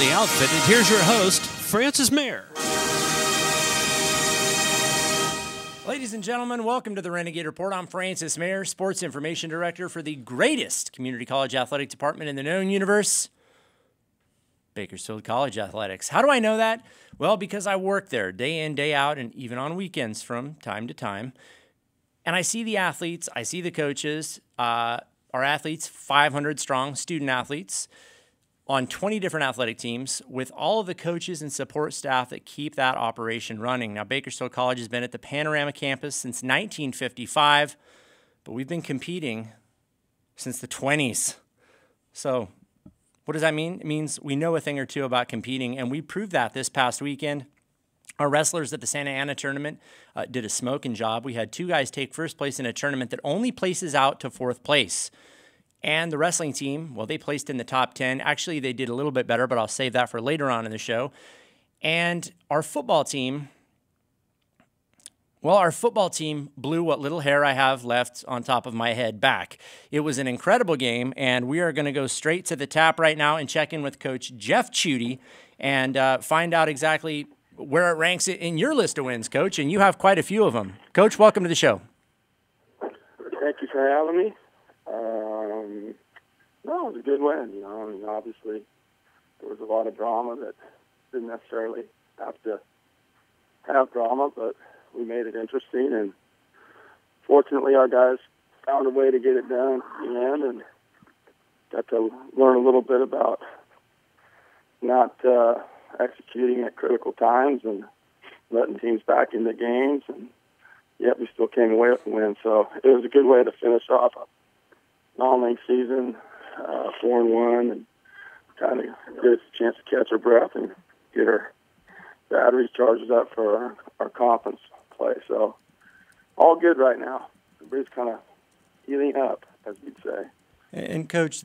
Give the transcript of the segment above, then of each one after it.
Fully outfitted, here's your host, Francis Mayer. Ladies and gentlemen, welcome to the Renegade Report. I'm Francis Mayer, Sports Information Director for the greatest community college athletic department in the known universe, Bakersfield College Athletics. How do I know that? Well, because I work there day in, day out, and even on weekends from time to time. And I see the athletes, I see the coaches, our athletes, 500 strong student athletes on 20 different athletic teams with all of the coaches and support staff that keep that operation running. Now, Bakersfield College has been at the Panorama campus since 1955, but we've been competing since the 20s. So what does that mean? It means we know a thing or two about competing, and we proved that this past weekend. Our wrestlers at the Santa Ana tournament did a smoking job. We had two guys take first place in a tournament that only places out to fourth place. And the wrestling team, well, they placed in the top 10. Actually, they did a little bit better, but I'll save that for later on in the show. And our football team, well, our football team blew what little hair I have left on top of my head back. It was an incredible game, and we are going to go straight to the tap right now and check in with Coach Jeff Chudy and find out exactly where it ranks in your list of wins, Coach, and you have quite a few of them. Coach, welcome to the show. Thank you for having me. No, it was a good win. I mean, obviously, there was a lot of drama that didn't necessarily have to have drama, but we made it interesting, and fortunately, our guys found a way to get it done in the end, and got to learn a little bit about not executing at critical times and letting teams back into games, and yet we still came away with the win. So it was a good way to finish off a non-league season, 4-1, and kind of give us a chance to catch our breath and get our batteries charged up for our conference play. So all good right now. Everybody's kind of healing up, as we'd say. And Coach,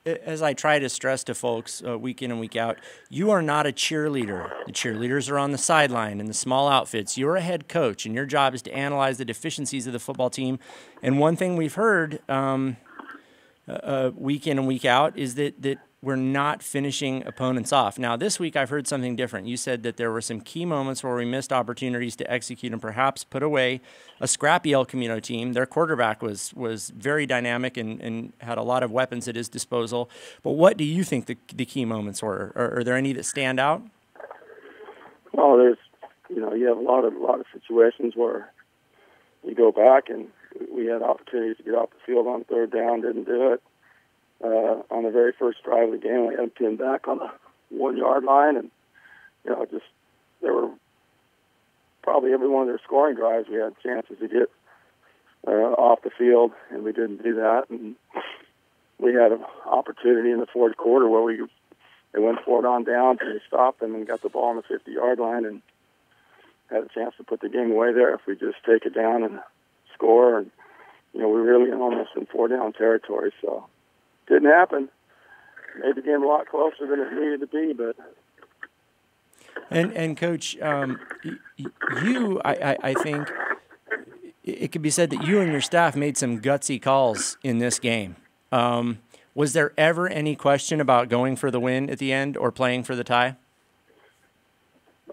as I try to stress to folks week in and week out, you are not a cheerleader. The cheerleaders are on the sideline in the small outfits. You're a head coach, and your job is to analyze the deficiencies of the football team. And one thing we've heard week in and week out is that we're not finishing opponents off. Now, this week I've heard something different. You said that there were some key moments where we missed opportunities to execute and perhaps put away a scrappy El Camino team. Their quarterback was very dynamic and had a lot of weapons at his disposal. But what do you think the key moments were? Are there any that stand out? Well, you have a lot of situations where you go back and we had opportunities to get off the field on third down, didn't do it. On the very first drive of the game, we had them pinned back on the 1-yard line, and there were probably every one of their scoring drives we had chances to get off the field, and we didn't do that. And we had an opportunity in the fourth quarter where they went for it on down, and we stopped them and got the ball on the 50-yard line, and had a chance to put the game away there if we just take it down and score. And we're really almost in 4-down territory, so. Didn't happen. Made the game a lot closer than it needed to be, but. And Coach, I think it could be said that you and your staff made some gutsy calls in this game. Was there ever any question about going for the win at the end or playing for the tie?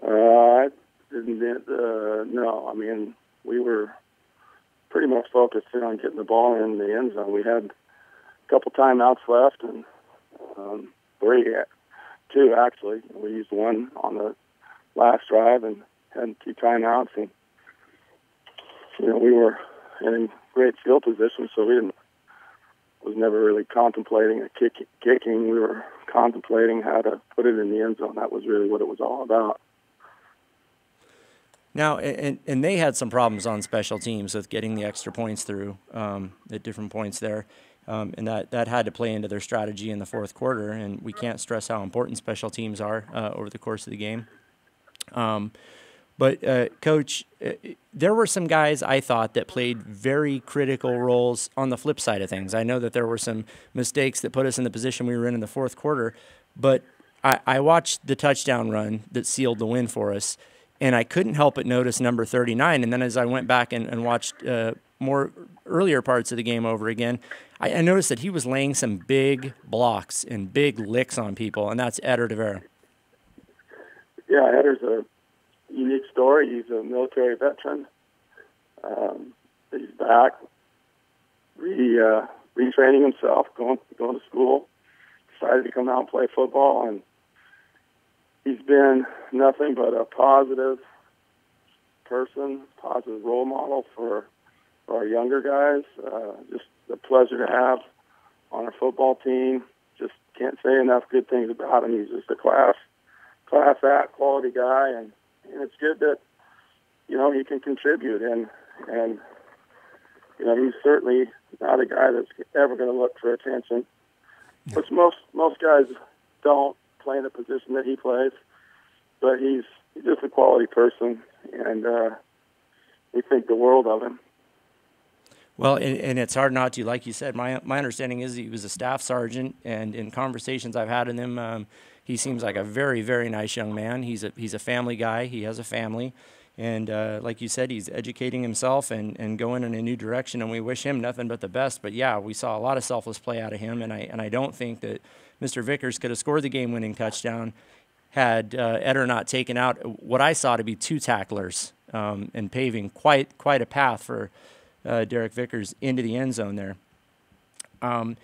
I didn't. No, I mean, we were pretty much focused on getting the ball in the end zone. We had couple timeouts left, and two actually. We used one on the last drive and had 2 timeouts, and we were in great field position, so was never really contemplating a kicking. We were contemplating how to put it in the end zone. That was really what it was all about. Now, and they had some problems on special teams with getting the extra points through at different points there. And that had to play into their strategy in the fourth quarter, and we can't stress how important special teams are over the course of the game. But, Coach, there were some guys I thought that played very critical roles on the flip side of things. I know that there were some mistakes that put us in the position we were in the fourth quarter, but I watched the touchdown run that sealed the win for us, and I couldn't help but notice number 39. And then as I went back and watched more earlier parts of the game over again, I noticed that he was laying some big blocks and big licks on people, and that's Eder Devera. Yeah, Eder's a unique story. He's a military veteran. He's back, retraining himself, going to school, decided to come out and play football, and he's been nothing but a positive person, positive role model for our younger guys. Just a pleasure to have on our football team. Just can't say enough good things about him. He's just a class act, quality guy, and it's good that he can contribute, and he's certainly not a guy that's ever going to look for attention, which most guys don't play in the position that he plays. But he's just a quality person, and we think the world of him. Well, and it's hard not to, like you said. My understanding is he was a staff sergeant, and in conversations I've had with him, he seems like a very, very nice young man. He's a family guy. He has a family, and like you said, he's educating himself and going in a new direction. And we wish him nothing but the best. But yeah, we saw a lot of selfless play out of him, and I don't think that Mr. Vickers could have scored the game-winning touchdown had Eder not taken out what I saw to be two tacklers and paving quite a path for Derek Vickers into the end zone there. There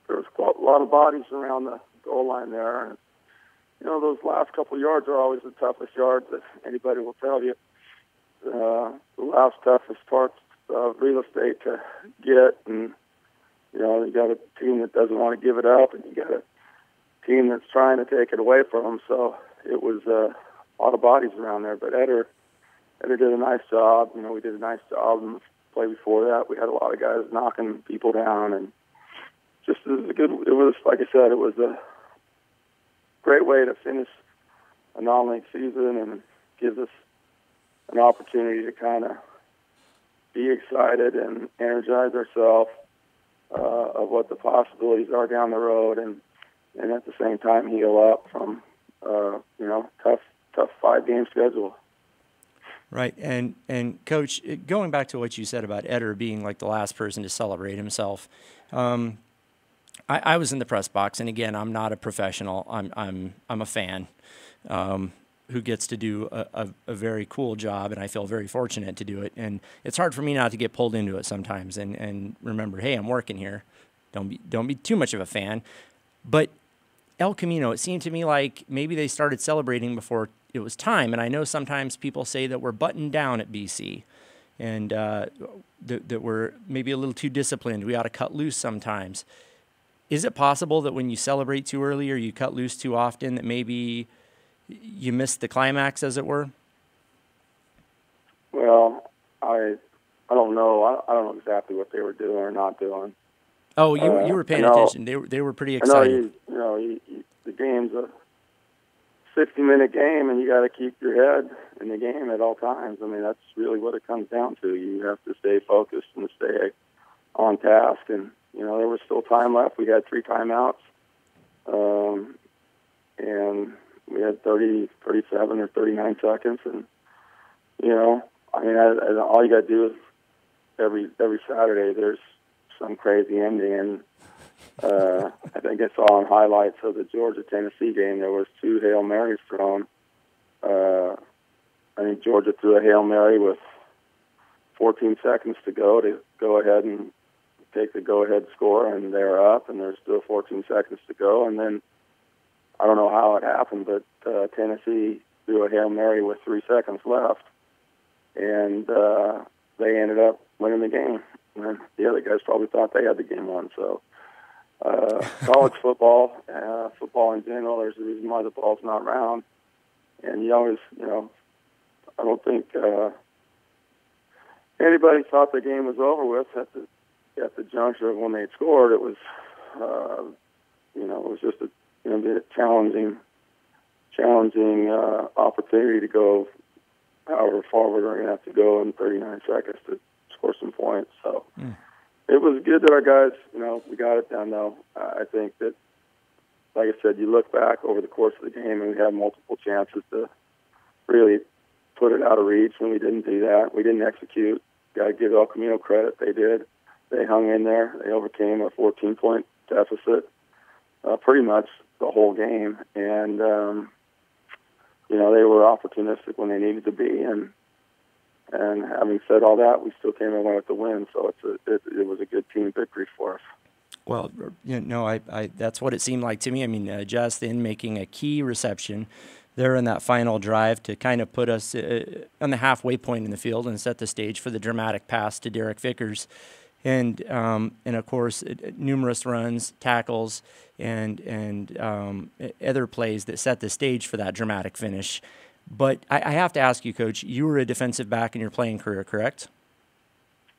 was quite a lot of bodies around the goal line there. And, those last couple of yards are always the toughest yards that anybody will tell you. The last toughest parts of real estate to get, and you got a team that doesn't want to give it up, and you got a team that's trying to take it away from them. So it was a lot of bodies around there. But Eder did a nice job. We did a nice job in the play before that. We had a lot of guys knocking people down, and it was, like I said, it was a great way to finish a non-league season, and gives us an opportunity to kind of be excited and energize ourselves of what the possibilities are down the road, and at the same time heal up from tough 5-game schedule. Right, and Coach, going back to what you said about Eder being like the last person to celebrate himself, I was in the press box, and again, I'm not a professional. I'm a fan who gets to do a very cool job, and I feel very fortunate to do it. And it's hard for me not to get pulled into it sometimes, and remember, hey, I'm working here. Don't be too much of a fan. But El Camino, it seemed to me like maybe they started celebrating before it was time. And I know sometimes people say that we're buttoned down at BC, and that we're maybe a little too disciplined. We ought to cut loose sometimes. Is it possible that when you celebrate too early or you cut loose too often that maybe you miss the climax, as it were? Well, I don't know. I don't know exactly what they were doing or not doing. Oh, you were paying attention. They were pretty excited. The game's a 60-minute game, and you got to keep your head in the game at all times. I mean, that's really what it comes down to. You have to stay focused and stay on task. And there was still time left. We had 3 timeouts, and we had 30, 37, or 39 seconds. And all you got to do is every Saturday there's some crazy ending. And I think I saw on highlights of the Georgia-Tennessee game there was 2 Hail Marys thrown. I think Georgia threw a Hail Mary with 14 seconds to go ahead and take the go-ahead score, and they're up, and there's still 14 seconds to go. And then I don't know how it happened, but Tennessee threw a Hail Mary with 3 seconds left, and they ended up winning the game. And the other guys probably thought they had the game won. So college football, football in general, there's a reason why the ball's not round. And you always, I don't think anybody thought the game was over with at the juncture of when they'd scored. It was, it was just a challenging opportunity to go however far we're going to have to go in 39 seconds to score some points. So it was good that our guys, we got it done, though. I think that, like I said, you look back over the course of the game, and we had multiple chances to really put it out of reach, and we didn't do that. We didn't execute. got to give El Camino credit. They did. They hung in there. They overcame a 14-point deficit pretty much the whole game. And, they were opportunistic when they needed to be. And having said all that, we still came away with the win. So it was a good team victory for us. Well, I that's what it seemed like to me. I mean, Justin making a key reception there in that final drive to kind of put us on the halfway point in the field and set the stage for the dramatic pass to Derek Vickers. And of course, numerous runs, tackles, and other plays that set the stage for that dramatic finish. But I have to ask you, Coach, you were a defensive back in your playing career, correct?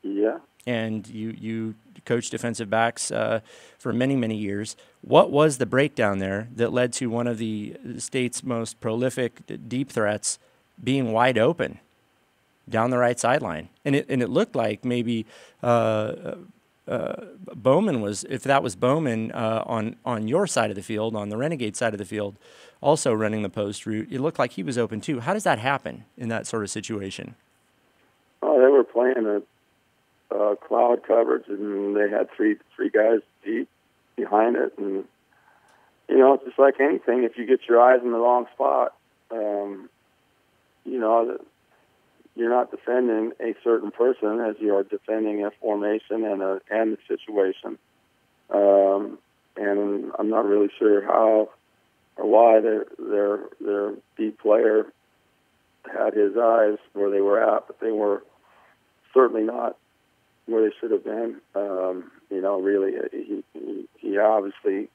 Yeah. And you coached defensive backs for many, many years. What was the breakdown there that led to one of the state's most prolific deep threats being wide open down the right sideline? And it looked like maybe Bowman was, if that was Bowman on your side of the field, on the Renegade side of the field, also running the post route, it looked like he was open too. How does that happen in that sort of situation? Oh, they were playing a cloud coverage, and they had three guys deep behind it. And, it's just like anything. If you get your eyes in the wrong spot, you're not defending a certain person as you are defending a formation and the situation. And I'm not really sure how or why their deep player had his eyes where they were at, but they were certainly not where they should have been. Really, he obviously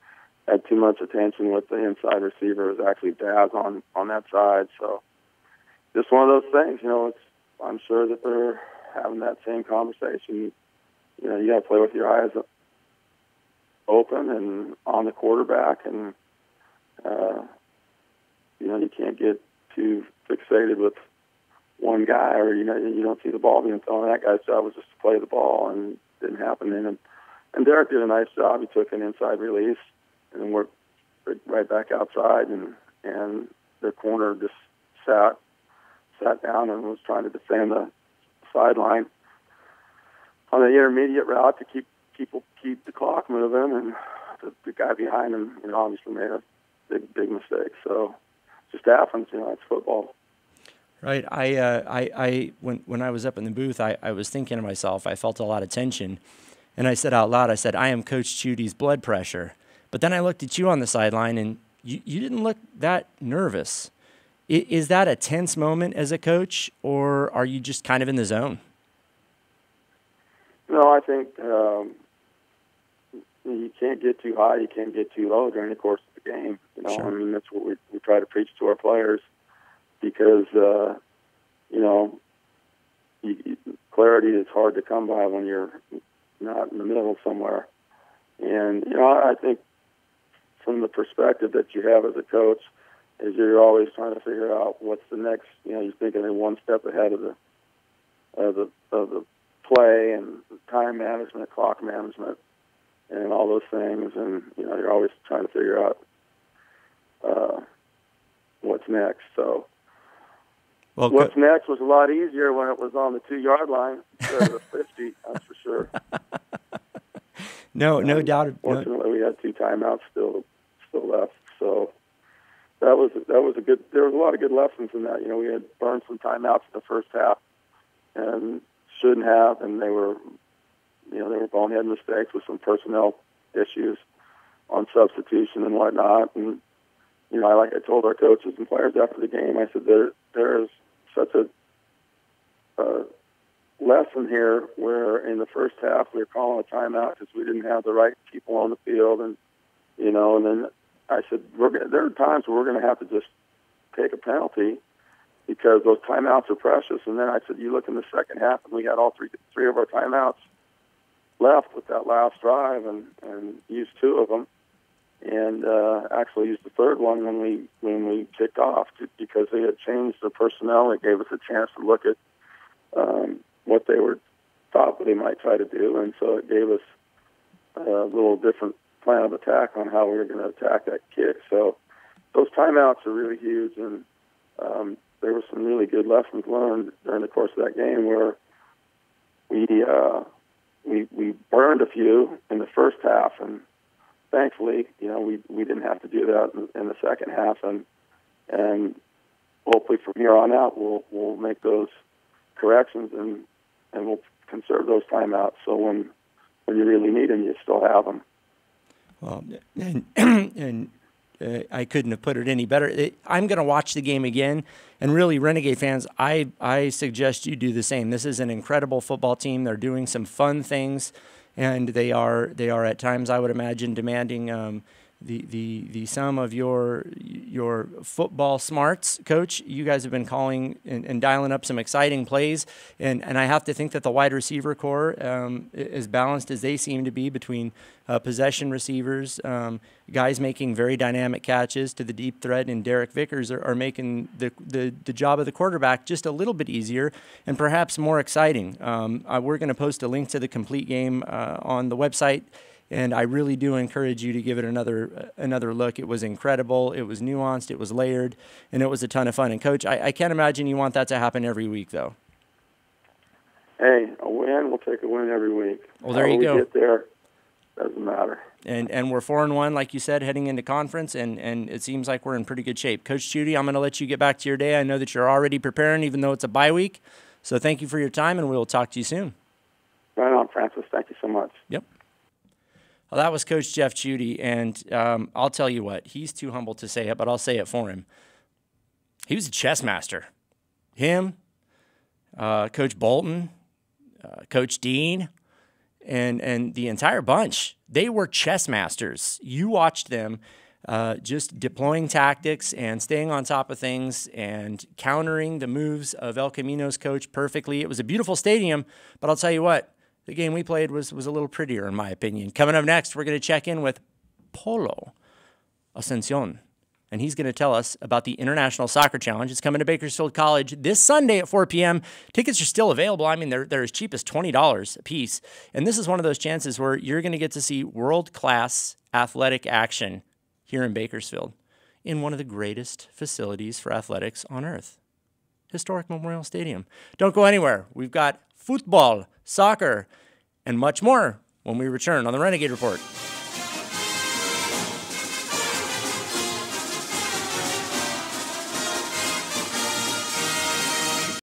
had too much attention with the inside receiver. It was actually Daz on that side. So just one of those things, I'm sure that they're having that same conversation. You got to play with your eyes open and on the quarterback, and you can't get too fixated with one guy, or you don't see the ball being thrown. That guy's job was just to play the ball, and it didn't happen. And Derek did a nice job. He took an inside release and worked right back outside, and their corner just sat down and was trying to defend the sideline on the intermediate route to keep the clock moving, and the guy behind him, obviously made a big mistake. So it just happens, it's football. Right. I when I was up in the booth, I was thinking to myself, I felt a lot of tension, and I said out loud, I am Coach Chudy's blood pressure. But then I looked at you on the sideline, and you didn't look that nervous. Is that a tense moment as a coach, or are you just kind of in the zone? No, I think you can't get too high, you can't get too low during the course of the game. Sure. I mean, that's what we try to preach to our players, because clarity is hard to come by when you're not in the middle somewhere. And I think from the perspective that you have as a coach, is you're always trying to figure out what's the next. You're thinking one step ahead of the play and time management, clock management, and all those things. And you're always trying to figure out what's next. So what's next was a lot easier when it was on the 2-yard line instead of the 50. That's for sure. No doubt. Fortunately, we had 2 timeouts still left. So that was a good. There was a lot of good lessons in that. We had burned some timeouts in the first half, and shouldn't have, and they were bonehead mistakes with some personnel issues on substitution and whatnot. And like I told our coaches and players after the game, I said there is such a lesson here where in the first half we were calling a timeout because we didn't have the right people on the field, and then I said there are times where we're going to have to just take a penalty because those timeouts are precious. And then I said, you look in the second half, and we had all three of our timeouts left with that last drive, and used 2 of them, and actually used the third one when we kicked off because they had changed the personnel. It gave us a chance to look at what they thought they might try to do, and so it gave us a little different plan of attack on how we were going to attack that kick. So those timeouts are really huge, and there were some really good lessons learned during the course of that game where we burned a few in the first half, and thankfully, we didn't have to do that in the second half, and hopefully from here on out we'll make those corrections and we'll conserve those timeouts. So when you really need them, you still have them. Well, and I couldn't have put it any better. I'm going to watch the game again, and really, Renegade fans, I suggest you do the same. This is an incredible football team. They're doing some fun things, and they are at times, I would imagine, demanding the sum of your football smarts. Coach, you guys have been calling and dialing up some exciting plays, and I have to think that the wide receiver core, as balanced as they seem to be between possession receivers, guys making very dynamic catches to the deep threat, and Derek Vickers are making the job of the quarterback just a little bit easier and perhaps more exciting. We're going to post a link to the complete game on the website, and I really do encourage you to give it another look. It was incredible. It was nuanced. It was layered, and it was a ton of fun. And, Coach, I can't imagine you want that to happen every week, though. Hey, a win, we'll take a win every week. Well, there you go. We get there, doesn't matter. And we're 4-1, like you said, heading into conference, and it seems like we're in pretty good shape. Coach Judy, I'm going to let you get back to your day. I know that you're already preparing, even though it's a bye week. So thank you for your time, and we'll talk to you soon. Right on, Francis. Thank you so much. Yep. Well, that was Coach Jeff Judy, and I'll tell you what, he's too humble to say it, but I'll say it for him. He was a chess master. Him, Coach Bolton, Coach Dean, and the entire bunch, they were chess masters. You watched them just deploying tactics and staying on top of things and countering the moves of El Camino's coach perfectly. It was a beautiful stadium, but I'll tell you what, the game we played was a little prettier, in my opinion. Coming up next, we're going to check in with Polo Ascension, and he's going to tell us about the International Soccer Challenge. It's coming to Bakersfield College this Sunday at 4 p.m. Tickets are still available. I mean, they're as cheap as $20 a piece, and this is one of those chances where you're going to get to see world-class athletic action here in Bakersfield in one of the greatest facilities for athletics on earth, historic Memorial Stadium. Don't go anywhere. We've got football, soccer, and much more when we return on the Renegade Report.